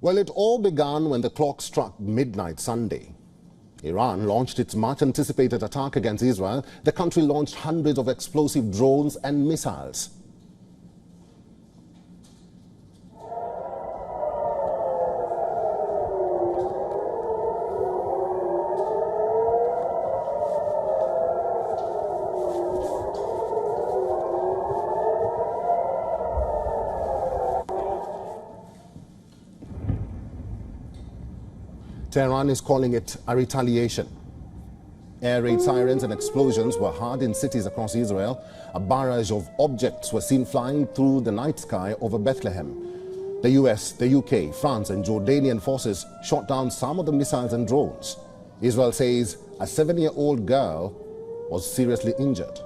Well, it all began when the clock struck midnight Sunday. Iran launched its much-anticipated attack against Israel. The country launched hundreds of explosive drones and missiles. Tehran is calling it a retaliation. Air raid sirens and explosions were heard in cities across Israel. A barrage of objects were seen flying through the night sky over Bethlehem. The US, the UK, France and Jordanian forces shot down some of the missiles and drones. Israel says a 7-year-old girl was seriously injured.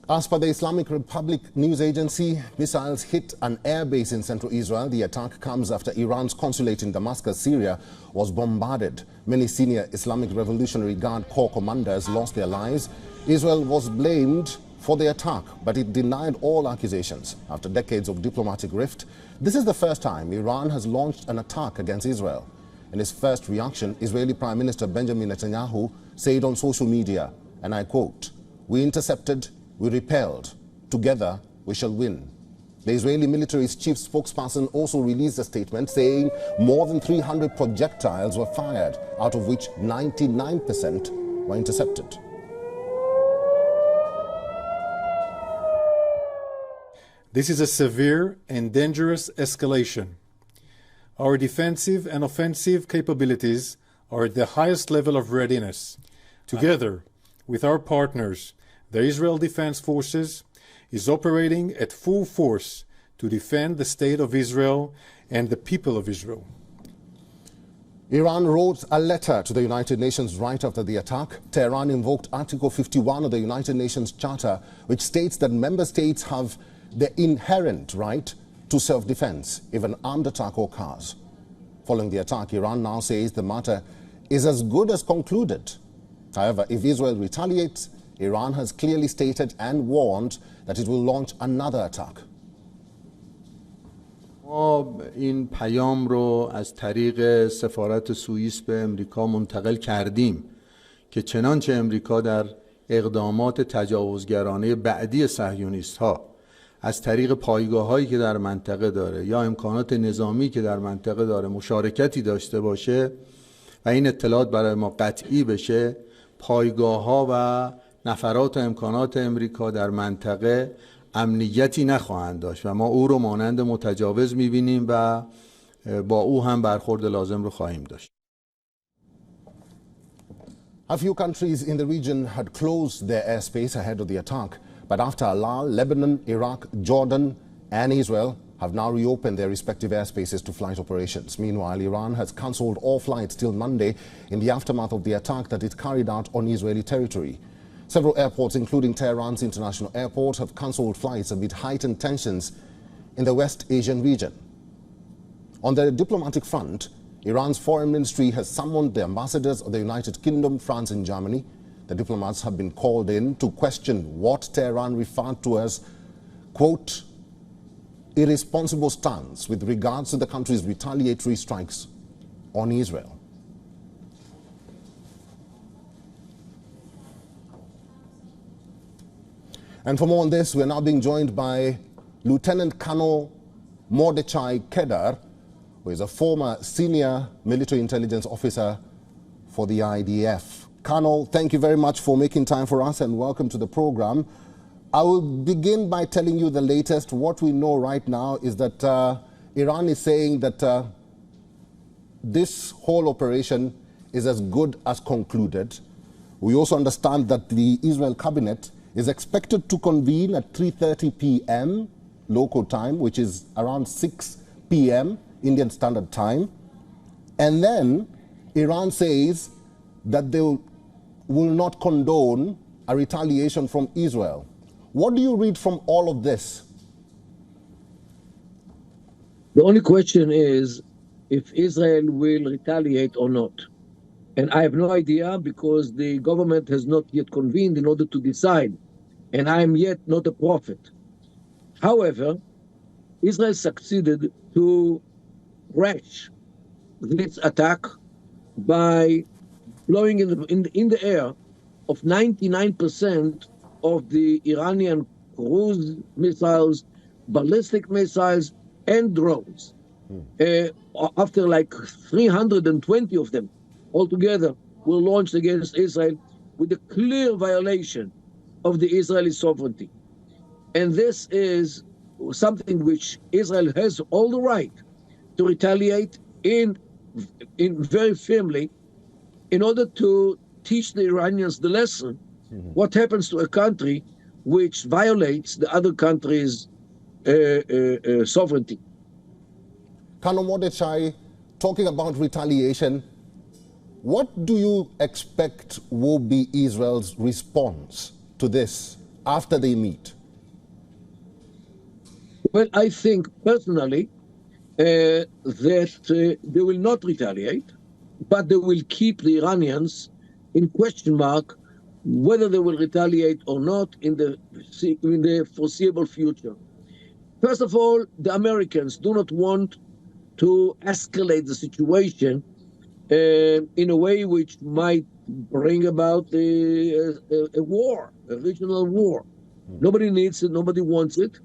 As per the Islamic Republic news agency, missiles hit an airbase in central Israel. The attack comes after Iran's consulate in Damascus, Syria, was bombarded. Many senior Islamic Revolutionary Guard Corps commanders lost their lives. Israel was blamed for the attack, but it denied all accusations. After decades of diplomatic rift, this is the first time Iran has launched an attack against Israel. In his first reaction, Israeli Prime Minister Benjamin Netanyahu said on social media, and I quote, "We intercepted, we repelled. Together, we shall win." The Israeli military's chief spokesperson also released a statement saying more than 300 projectiles were fired, out of which 99% were intercepted. This is a severe and dangerous escalation. Our defensive and offensive capabilities are at the highest level of readiness. Together with our partners, the Israel Defense Forces is operating at full force to defend the state of Israel and the people of Israel. Iran wrote a letter to the United Nations right after the attack. Tehran invoked Article 51 of the United Nations Charter, which states that member states have the inherent right to self-defense if an armed attack occurs. Following the attack, Iran now says the matter is as good as concluded. However, if Israel retaliates, Iran has clearly stated and warned that it will launch another attack. ما این پیام رو از طریق سفارت سوئیس به امریکا منتقل کردیم که چنانچه امریکا در اقدامات تجاوزگرانه بعدی صهیونیست ها از طریق پایگاه هایی که در منطقه داره یا امکانات نظامی که در منطقه داره مشارکتی داشته باشه و این اطلاعات برای ما قطعی بشه، پایگاه ها و نفرات و امکانات امریکا در منطقه امنیتی نخواهند داشت و ما او رو مانند متجاوز می‌بینیم و با او هم برخورد لازم رو خواهیم داشت. A few countries in the region had closed their airspace ahead of the attack, but after a lull, Lebanon, Iraq, Jordan and Israel have now reopened their respective airspaces to flight operations. Meanwhile, Iran has cancelled all flights till Monday in the aftermath of the attack that it carried out on Israeli territory. Several airports, including Tehran's international airport, have cancelled flights amid heightened tensions in the West Asian region. On the diplomatic front, Iran's foreign ministry has summoned the ambassadors of the United Kingdom, France and Germany. The diplomats have been called in to question what Tehran referred to as, quote, irresponsible stance with regards to the country's retaliatory strikes on Israel. And for more on this, we're now being joined by Lieutenant Colonel Mordechai Kedar, who is a former senior military intelligence officer for the IDF. Colonel, thank you very much for making time for us and welcome to the program. I will begin by telling you the latest. What we know right now is that Iran is saying that this whole operation is as good as concluded. We also understand that the Israel cabinet is expected to convene at 3:30 p.m. local time, which is around 6 p.m. Indian Standard Time. And then Iran says that they will not condone a retaliation from Israel. What do you read from all of this? The only question is if Israel will retaliate or not. And I have no idea because the government has not yet convened in order to decide. And I am yet not a prophet. However, Israel succeeded to crash this attack by blowing in the air of 99% of the Iranian cruise missiles, ballistic missiles, and drones. After like 320 of them altogether were launched against Israel with a clear violation of the Israeli sovereignty. And this is something which Israel has all the right to retaliate in very firmly in order to teach the Iranians the lesson, what happens to a country which violates the other country's sovereignty. Colonel Mordechai, talking about retaliation, what do you expect will be Israel's response to this after they meet? Well, I think personally that they will not retaliate, but they will keep the Iranians in question mark whether they will retaliate or not in the foreseeable future. First of all, the Americans do not want to escalate the situation in a way which might bring about a war, a regional war. Nobody needs it, nobody wants it.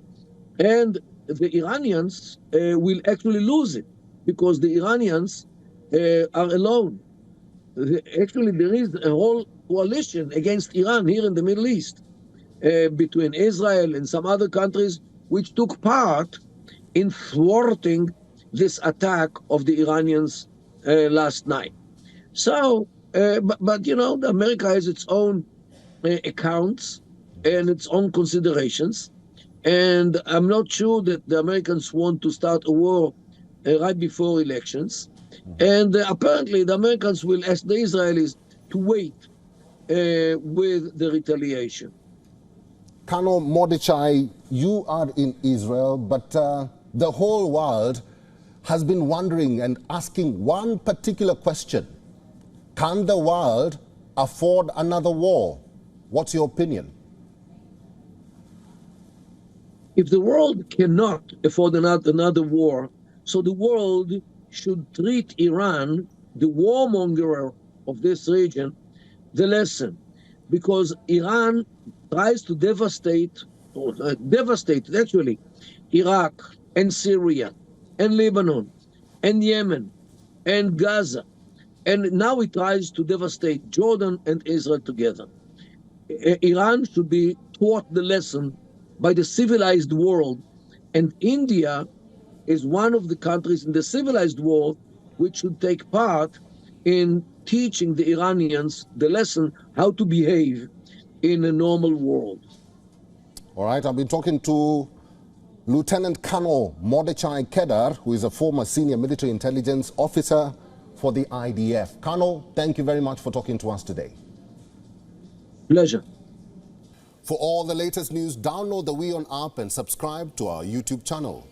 And the Iranians will actually lose it because the Iranians are alone. Actually, there is a whole coalition against Iran here in the Middle East between Israel and some other countries which took part in thwarting this attack of the Iranians last night. So, but you know, America has its own accounts and its own considerations. And I'm not sure that the Americans want to start a war right before elections. And apparently the Americans will ask the Israelis to wait with the retaliation. Colonel Mordechai, you are in Israel, but the whole world has been wondering and asking one particular question. Can the world afford another war? What's your opinion? If the world cannot afford another war, so the world should treat Iran, the warmonger of this region, the lesson. Because Iran tries to devastate actually, Iraq and Syria and Lebanon and Yemen and Gaza. And now it tries to devastate Jordan and Israel together. Iran should be taught the lesson by the civilized world. And India is one of the countries in the civilized world which should take part in teaching the Iranians the lesson how to behave in a normal world. All right, I've been talking to Lieutenant Colonel Mordechai Kedar, who is a former senior military intelligence officer for the IDF. Colonel, thank you very much for talking to us today. Pleasure. For all the latest news, download the WION app and subscribe to our YouTube channel.